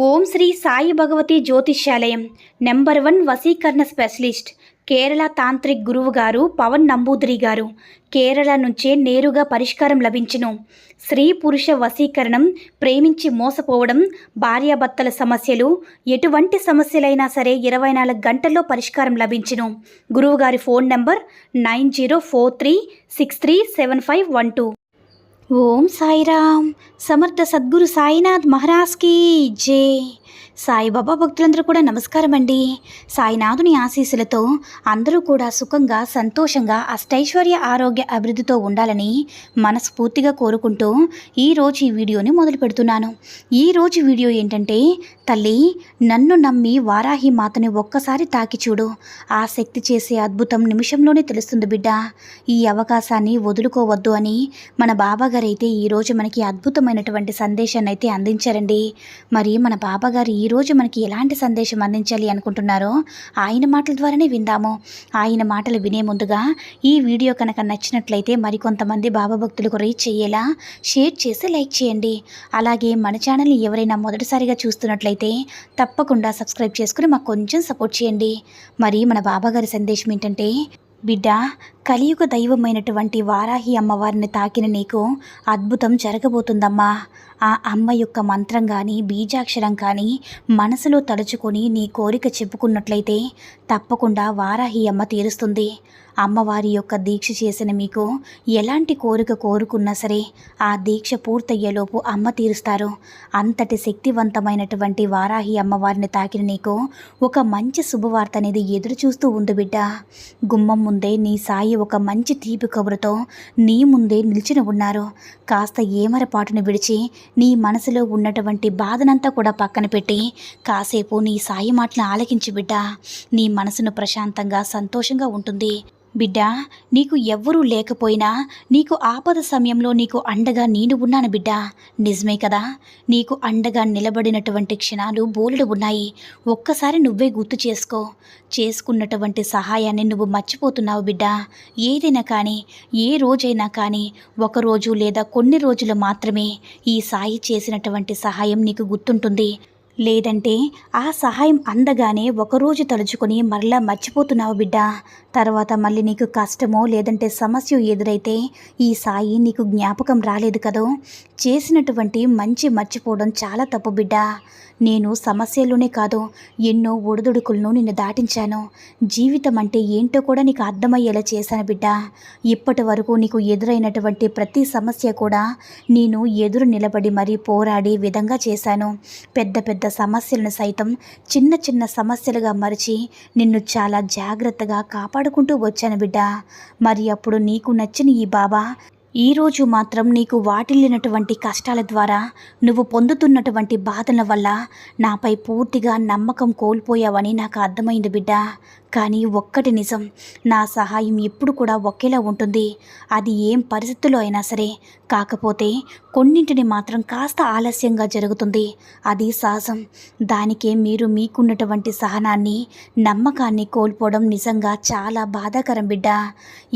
ఓం శ్రీ సాయి భగవతి జ్యోతిష్యాలయం నెంబర్ 1 వశీకరణ specialist Kerala tantric గురువు గారు పవన్ నంబూదిరి గారు. కేరళ నుంచే నేరుగా పరిష్కారం లభించును. స్త్రీ పురుష వశీకరణం, ప్రేమించి మోసపోవడం, భార్యాభర్తల సమస్యలు, ఎటువంటి సమస్యలైనా సరే 24 గంటల్లో పరిష్కారం లభించును. గురువుగారి ఫోన్ నంబర్ 9043637512. ఓం సాయిరామ్. సమర్థ సద్గురు సాయినాథ్ మహారాజ్ కీ జై. సాయిబాబా భక్తులందరూ కూడా నమస్కారం అండి. సాయినాథుని ఆశీస్సులతో అందరూ కూడా సుఖంగా, సంతోషంగా, అష్టైశ్వర్య, ఆరోగ్య అభివృద్ధితో ఉండాలని మనస్ఫూర్తిగా కోరుకుంటూ ఈరోజు ఈ వీడియోని మొదలు పెడుతున్నాను. ఈరోజు వీడియో ఏంటంటే, తల్లి నన్ను నమ్మి వారాహి మాతని ఒక్కసారి తాకి చూడు. ఆ శక్తి చేసే అద్భుతం నిమిషంలోనే తెలుస్తుంది బిడ్డ. ఈ అవకాశాన్ని వదులుకోవద్దు అని మన బాబాగారు అయితే ఈరోజు మనకి అద్భుతమైనటువంటి సందేశాన్ని అయితే అందించారండి. మరి మన బాబాగారు ఈరోజు మనకి ఎలాంటి సందేశం అందించాలి అనుకుంటున్నారో ఆయన మాటల ద్వారానే విందాము. ఆయన మాటలు వినే ముందుగా ఈ వీడియో కనుక నచ్చినట్లయితే మరికొంతమంది బాబా భక్తులకు రీచ్ అయ్యేలా షేర్ చేసి లైక్ చేయండి. అలాగే మన ఛానల్ని ఎవరైనా మొదటిసారిగా చూస్తున్నట్లయితే తప్పకుండా సబ్స్క్రైబ్ చేసుకుని మాకు కొంచెం సపోర్ట్ చేయండి. మరి మన బాబాగారి సందేశం ఏంటంటే, బిడ్డ, కలియుగ దైవమైనటువంటి వారాహి అమ్మవారిని తాకిన నీకు అద్భుతం జరగబోతుందమ్మా. ఆ అమ్మ యొక్క మంత్రం కానీ, బీజాక్షరం కానీ మనసులో తలుచుకొని నీ కోరిక చెప్పుకున్నట్లయితే తప్పకుండా వారాహి అమ్మ తీరుస్తుంది. అమ్మవారి యొక్క దీక్ష చేసిన మీకు ఎలాంటి కోరిక కోరుకున్నా సరే ఆ దీక్ష పూర్తయ్యేలోపు అమ్మ తీరుస్తారు. అంతటి శక్తివంతమైనటువంటి వారాహి అమ్మవారిని తాకిన నీకు ఒక మంచి శుభవార్త అనేది ఎదురు చూస్తూ ఉంది బిడ్డ. గుమ్మం ముందే నీ సాయి ఒక మంచి తీపి కబురుతో నీ ముందే నిలిచిన ఉన్నారు. కాస్త ఏమరపాటును విడిచి నీ మనసులో ఉన్నటువంటి బాధనంతా కూడా పక్కన పెట్టి కాసేపు నీ సాయి మాటను ఆలకించి బిడ్డ. నీ మనసును ప్రశాంతంగా, సంతోషంగా ఉంటుంది. బిడ్డ, నీకు ఎవ్వరూ లేకపోయినా నీకు ఆపద సమయంలో నీకు అండగా నేను ఉన్నాను బిడ్డ. నిజమే కదా? నీకు అండగా నిలబడినటువంటి క్షణాలు బోలెడు ఉన్నాయి. ఒక్కసారి నువ్వే గుర్తు చేసుకున్నటువంటి సహాయాన్ని నువ్వు మర్చిపోతున్నావు బిడ్డ. ఏదైనా కానీ, ఏ రోజైనా కానీ, ఒకరోజు లేదా కొన్ని రోజులు మాత్రమే ఈ సాయి చేసినటువంటి సహాయం నీకు గుర్తుంటుంది. లేదంటే ఆ సహాయం అందగానే ఒకరోజు తలుచుకొని మరలా మర్చిపోతున్నావు బిడ్డ. తర్వాత మళ్ళీ నీకు కష్టమో లేదంటే సమస్య ఎదురైతే ఈ సాయి నీకు జ్ఞాపకం రాలేదు కదో. చేసినటువంటి మంచి మర్చిపోవడం చాలా తప్పు బిడ్డ. నేను సమస్యలోనే కాదు, ఎన్నో ఒడిదుడుకులను నిన్ను దాటించాను. జీవితం అంటే ఏంటో కూడా నీకు అర్థమయ్యేలా చేశాను బిడ్డ. ఇప్పటి వరకు నీకు ఎదురైనటువంటి ప్రతి సమస్య కూడా నేను ఎదురు నిలబడి మరీ పోరాడే విధంగా చేశాను. పెద్ద పెద్ద సమస్యలను సైతం చిన్న చిన్న సమస్యలుగా మరిచి నిన్ను చాలా జాగ్రత్తగా కాపాడుకుంటూ వచ్చాను బిడ్డ. మరి అప్పుడు నీకు నచ్చిన ఈ బాబా ఈరోజు మాత్రం నీకు వాటిల్లినటువంటి కష్టాల ద్వారా, నువ్వు పొందుతున్నటువంటి బాధల వల్ల నాపై పూర్తిగా నమ్మకం కోల్పోయావని నాకు అర్థమైంది బిడ్డ. కానీ ఒక్కటి నిజం, నా సహాయం ఎప్పుడు కూడా ఒకేలా ఉంటుంది. అది ఏం పరిస్థితుల్లో అయినా సరే. కాకపోతే కొన్నింటిని మాత్రం కాస్త ఆలస్యంగా జరుగుతుంది. అది సహజం. దానికే మీరు మీకున్నటువంటి సహనాన్ని, నమ్మకాన్ని కోల్పోవడం నిజంగా చాలా బాధాకరం బిడ్డ.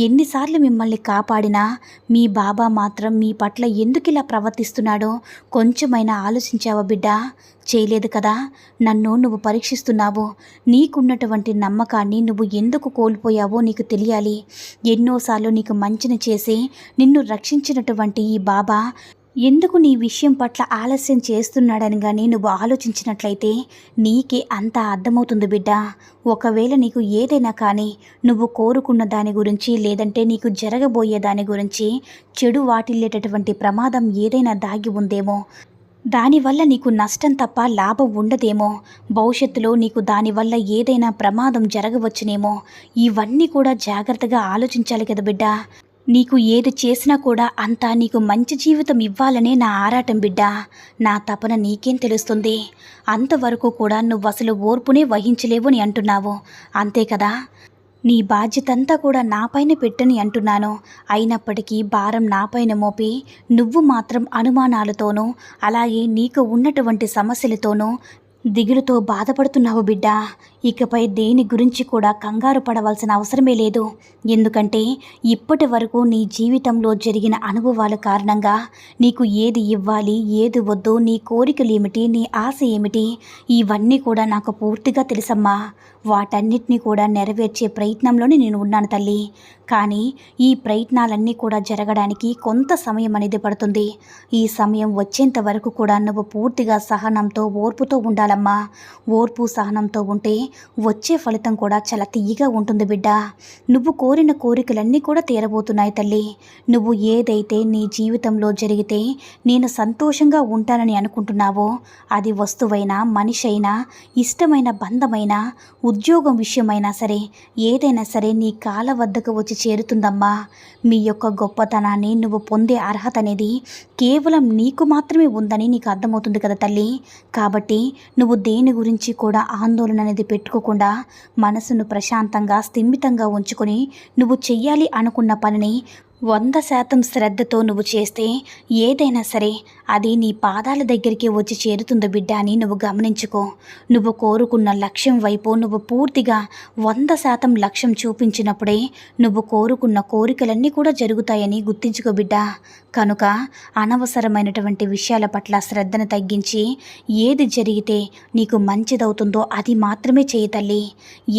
ఎన్నిసార్లు మిమ్మల్ని కాపాడినా మీ బాబా మాత్రం మీ పట్ల ఎందుకు ఇలా ప్రవర్తిస్తున్నాడో కొంచెమైనా ఆలోచించావా బిడ్డ? చేయలేదు కదా. నన్ను నువ్వు పరీక్షిస్తున్నావు. నీకున్నటువంటి నమ్మకాన్ని నువ్వు ఎందుకు కోల్పోయావో నీకు తెలియాలి. ఎన్నోసార్లు నీకు మంచిని చేసి నిన్ను రక్షించినటువంటి ఈ బాబా ఎందుకు నీ విషయం పట్ల ఆలస్యం చేస్తున్నాడని కానీ నువ్వు ఆలోచించినట్లయితే నీకే అంతా అర్థమవుతుంది బిడ్డ. ఒకవేళ నీకు ఏదైనా కానీ నువ్వు కోరుకున్న దాని గురించి, లేదంటే నీకు జరగబోయే దాని గురించి చెడు వాటిల్లేటటువంటి ప్రమాదం ఏదైనా దాగి ఉందేమో, దానివల్ల నీకు నష్టం తప్ప లాభం ఉండదేమో, భవిష్యత్తులో నీకు దానివల్ల ఏదైనా ప్రమాదం జరగవచ్చునేమో, ఇవన్నీ కూడా జాగ్రత్తగా ఆలోచించాలి కదా బిడ్డ. నీకు ఏది చేసినా కూడా అంతా నీకు మంచి జీవితం ఇవ్వాలనే నా ఆరాటం బిడ్డ. నా తపన నీకేం తెలుస్తుంది? అంతవరకు కూడా నువ్వు అసలు ఓర్పునే వహించలేవు అని అంటున్నావు, అంతే కదా? నీ బాధ్యతంతా కూడా నాపైన పెట్టని అంటున్నాను. అయినప్పటికీ భారం నాపైన మోపి నువ్వు మాత్రం అనుమానాలతోనూ, అలాగే నీకు ఉన్నటువంటి సమస్యలతోనూ దిగులుతో బాధపడుతున్నావు బిడ్డ. ఇకపై దేని గురించి కూడా కంగారు పడవలసిన అవసరమే లేదు. ఎందుకంటే ఇప్పటి వరకు నీ జీవితంలో జరిగిన అనుభవాల కారణంగా నీకు ఏది ఇవ్వాలి, ఏది వద్దు, నీ కోరికలు ఏమిటి, నీ ఆశ ఏమిటి, ఇవన్నీ కూడా నాకు పూర్తిగా తెలుసమ్మా. వాటన్నిటినీ కూడా నెరవేర్చే ప్రయత్నంలోనే నేను ఉన్నాను తల్లి. కానీ ఈ ప్రయత్నాలన్నీ కూడా జరగడానికి కొంత సమయం అనేది పడుతుంది. ఈ సమయం వచ్చేంత వరకు కూడా నువ్వు పూర్తిగా సహనంతో, ఓర్పుతో ఉండాలమ్మా. ఓర్పు సహనంతో ఉంటే వచ్చే ఫలితం కూడా చాలా తియ్యగా ఉంటుంది బిడ్డ. నువ్వు కోరిన కోరికలన్నీ కూడా తీరబోతున్నాయి తల్లి. నువ్వు ఏదైతే నీ జీవితంలో జరిగితే నేను సంతోషంగా ఉంటానని అనుకుంటున్నావో, అది వస్తువైనా, మనిషి అయినా, ఇష్టమైన బంధమైనా, ఉద్యోగం విషయమైనా సరే, ఏదైనా సరే నీ కాళ్ళ వద్దకు వచ్చి చేరుతుందమ్మా. మీ యొక్క గొప్పతనాన్ని నువ్వు పొందే అర్హత అనేది కేవలం నీకు మాత్రమే ఉందని నీకు అర్థమవుతుంది కదా తల్లి. కాబట్టి నువ్వు దేని గురించి కూడా ఆందోళన అనేది పెట్టుకోకుండా మనసును ప్రశాంతంగా, స్థిమితంగా ఉంచుకొని నువ్వు చెయ్యాలి అనుకున్న పనిని 100% శ్రద్ధతో నువ్వు చేస్తే ఏదైనా సరే అది నీ పాదాల దగ్గరికి వచ్చి చేరుతుంది బిడ్డ అని నువ్వు గమనించుకో. నువ్వు కోరుకున్న లక్ష్యం వైపు నువ్వు పూర్తిగా 100% లక్ష్యం చూపించినప్పుడే నువ్వు కోరుకున్న కోరికలన్నీ కూడా జరుగుతాయని గుర్తించుకో బిడ్డ. కనుక అనవసరమైనటువంటి విషయాల పట్ల శ్రద్ధను తగ్గించి ఏది జరిగితే నీకు మంచిదవుతుందో అది మాత్రమే చేయి తల్లి.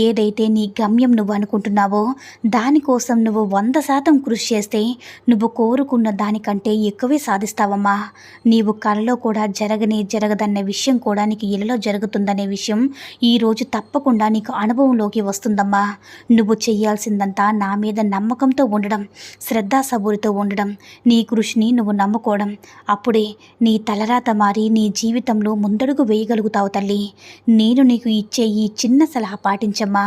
ఏదైతే నీ గమ్యం నువ్వు అనుకుంటున్నావో దానికోసం నువ్వు 100% కృషి చేస్తే నువ్వు కోరుకున్న దానికంటే ఎక్కువే సాధిస్తావమ్మా. నీవు కలలో కూడా జరగదన్న విషయం కూడా నీకు ఇలలో జరుగుతుందనే విషయం ఈరోజు తప్పకుండా నీకు అనుభవంలోకి వస్తుందమ్మా. నువ్వు చెయ్యాల్సిందంతా నా మీద నమ్మకంతో ఉండడం, శ్రద్ధాసబూరితో ఉండడం, నీ కృషిని నువ్వు నమ్ముకోవడం. అప్పుడే నీ తలరాత మారి నీ జీవితంలో ముందడుగు వేయగలుగుతావు తల్లి. నేను నీకు ఇచ్చే ఈ చిన్న సలహా పాటించమ్మా.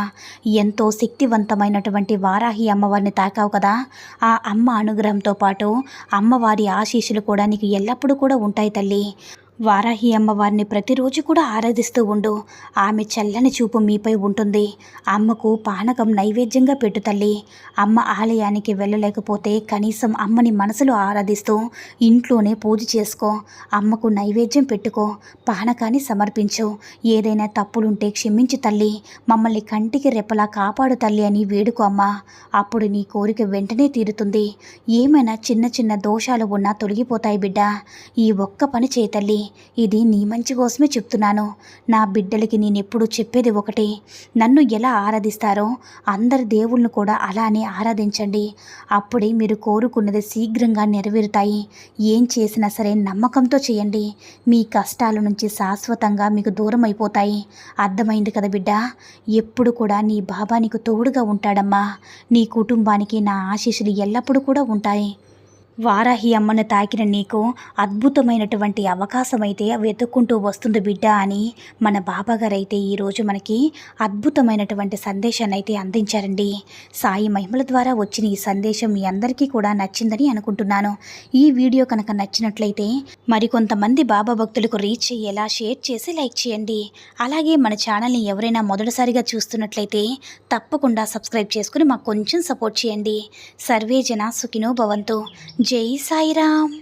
ఎంతో శక్తివంతమైనటువంటి వారాహి అమ్మవారిని తాకావు కదా, ఆ అమ్మ అనుగ్రహంతో పాటు అమ్మవారి ఆశీస్సులు కూడా నీకు ఎల్లప్పుడూ కూడా ఉంటాయి తల్లి. వారాహి అమ్మవారిని ప్రతిరోజు కూడా ఆరాధిస్తూ ఉండు. ఆమె చల్లని చూపు మీపై ఉంటుంది. అమ్మకు పానకం నైవేద్యంగా పెట్టు తల్లి. అమ్మ ఆలయానికి వెళ్ళలేకపోతే కనీసం అమ్మని మనసులో ఆరాధిస్తూ ఇంట్లోనే పూజ చేసుకో. అమ్మకు నైవేద్యం పెట్టుకో, పానకాన్ని సమర్పించు. ఏదైనా తప్పులుంటే క్షమించు తల్లి, మమ్మల్ని కంటికి రెప్పలా కాపాడు తల్లి అని వేడుకో అమ్మ. అప్పుడు నీ కోరిక వెంటనే తీరుతుంది. ఏమైనా చిన్న చిన్న దోషాలు ఉన్నా తొలగిపోతాయి బిడ్డ. ఈ ఒక్క పని చేయి తల్లి. ఇది నీ మంచి కోసమే చెప్తున్నాను. నా బిడ్డలకి నేనెప్పుడు చెప్పేది ఒకటే, నన్ను ఎలా ఆరాధిస్తారో అందరి దేవుళ్ళను కూడా అలానే ఆరాధించండి. అప్పుడే మీరు కోరుకున్నది శీఘ్రంగా నెరవేరుతాయి. ఏం చేసినా సరే నమ్మకంతో చేయండి. మీ కష్టాల నుంచి శాశ్వతంగా మీకు దూరం అయిపోతాయి. అర్థమైంది కదా బిడ్డ. ఎప్పుడు కూడా నీ బాబా నీకు తోడుగా ఉంటాడమ్మా. నీ కుటుంబానికి నా ఆశీస్సులు ఎల్లప్పుడూ కూడా ఉంటాయి. వారాహి అమ్మను తాకిన నీకు అద్భుతమైనటువంటి అవకాశం అయితే వెతుక్కుంటూ వస్తుంది బిడ్డ అని మన బాబాగారు అయితే ఈరోజు మనకి అద్భుతమైనటువంటి సందేశాన్ని అయితే అందించారండి. సాయి మహిమల ద్వారా వచ్చిన ఈ సందేశం మీ అందరికీ కూడా నచ్చిందని అనుకుంటున్నాను. ఈ వీడియో కనుక నచ్చినట్లయితే మరికొంతమంది బాబా భక్తులకు రీచ్ అయ్యేలా షేర్ చేసి లైక్ చేయండి. అలాగే మన ఛానల్ని ఎవరైనా మొదటిసారిగా చూస్తున్నట్లయితే తప్పకుండా సబ్స్క్రైబ్ చేసుకుని మాకు కొంచెం సపోర్ట్ చేయండి. సర్వే జన సుఖినో భవంతు. జై సాయిరామ్.